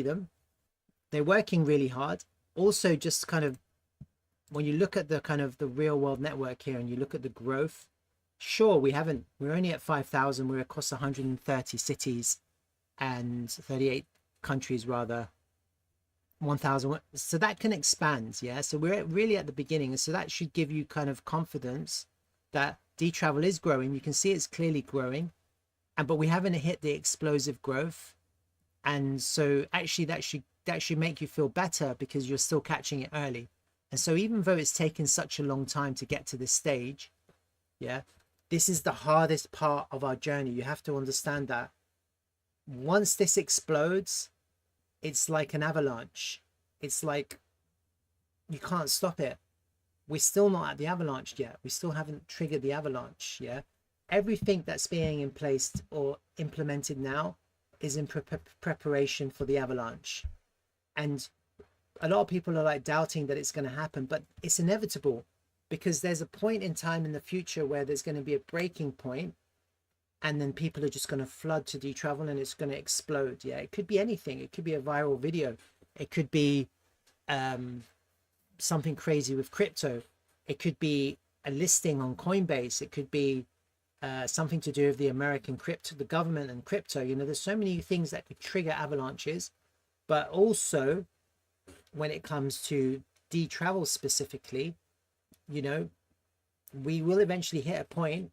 them. They're working really hard. Also, just kind of when you look at the kind of the real world network here and you look at the growth, sure, we're only at 5,000. We're across 130 cities and 38 countries rather, 1,000. So that can expand. Yeah. So we're really at the beginning. So that should give you kind of confidence that Dtravel is growing. You can see it's clearly growing, but we haven't hit the explosive growth. And so actually that should make you feel better because you're still catching it early. And so even though it's taken such a long time to get to this stage, yeah, this is the hardest part of our journey. You have to understand that once this explodes, it's like an avalanche. It's like you can't stop it. We're still not at the avalanche yet. We still haven't triggered the avalanche. Yeah. Everything that's being in place or implemented now is in preparation for the avalanche. And a lot of people are like doubting that it's going to happen, but it's inevitable because there's a point in time in the future where there's going to be a breaking point, and then people are just going to flood to Dtravel and it's going to explode. Yeah, it could be anything. It could be a viral video. It could be something crazy with crypto. It could be a listing on Coinbase. It could be something to do with the American crypto, the government and crypto. You know, there's so many things that could trigger avalanches, but also when it comes to Dtravel specifically, you know, we will eventually hit a point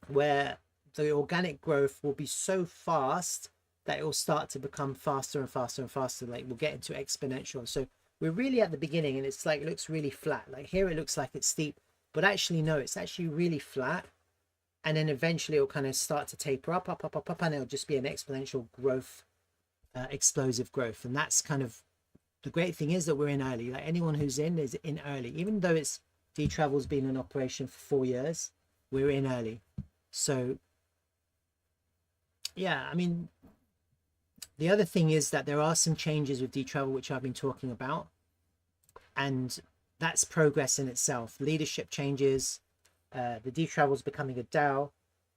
where the organic growth will be so fast that it will start to become faster and faster and faster. Like we'll get into exponential. So we're really at the beginning and it's like, it looks really flat. Like here it looks like it's steep, but actually no, it's actually really flat. And then eventually it'll kind of start to taper up, and it'll just be an exponential growth, explosive growth. And that's kind of the great thing is that we're in early. Like anyone who's in is in early, even though it's Dtravel's been in operation for 4 years, we're in early. So yeah, I mean, the other thing is that there are some changes with Dtravel, which I've been talking about, and that's progress in itself. Leadership changes, the Dtravel's becoming a DAO,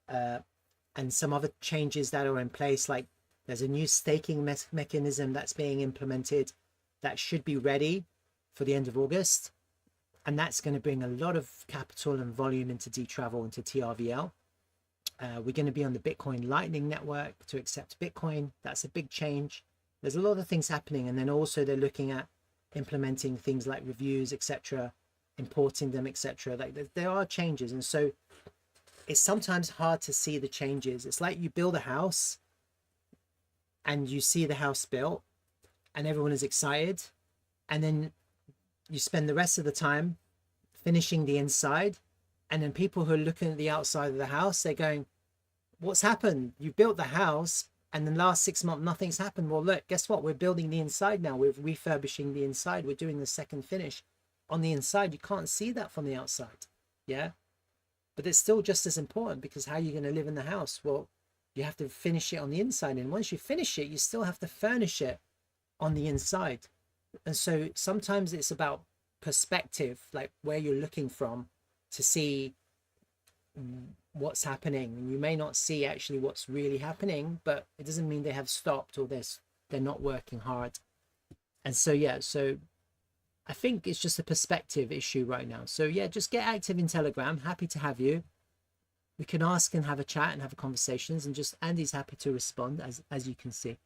and some other changes that are in place, like there's a new staking mechanism that's being implemented that should be ready for the end of August. And that's going to bring a lot of capital and volume into Dtravel, into TRVL. We're going to be on the Bitcoin Lightning Network to accept Bitcoin. That's a big change. There's a lot of things happening. And then also they're looking at implementing things like reviews, etc., importing them, etc. Like there are changes. And so it's sometimes hard to see the changes. It's like you build a house and you see the house built and everyone is excited. And then you spend the rest of the time finishing the inside. And then people who are looking at the outside of the house, they're going, what's happened? You built the house and in the last 6 months, nothing's happened. Well, look, guess what? We're building the inside now. We're refurbishing the inside. We're doing the second finish on the inside. You can't see that from the outside. Yeah. But it's still just as important because how are you going to live in the house? Well, you have to finish it on the inside. And once you finish it, you still have to furnish it on the inside. And so sometimes it's about perspective, like where you're looking from to see what's happening. And you may not see actually what's really happening, but it doesn't mean they have stopped or they're not working hard. And so, yeah, so I think it's just a perspective issue right now. So yeah, just get active in Telegram. Happy to have you. We can ask and have a chat and have conversations, and just Andy's happy to respond as you can see.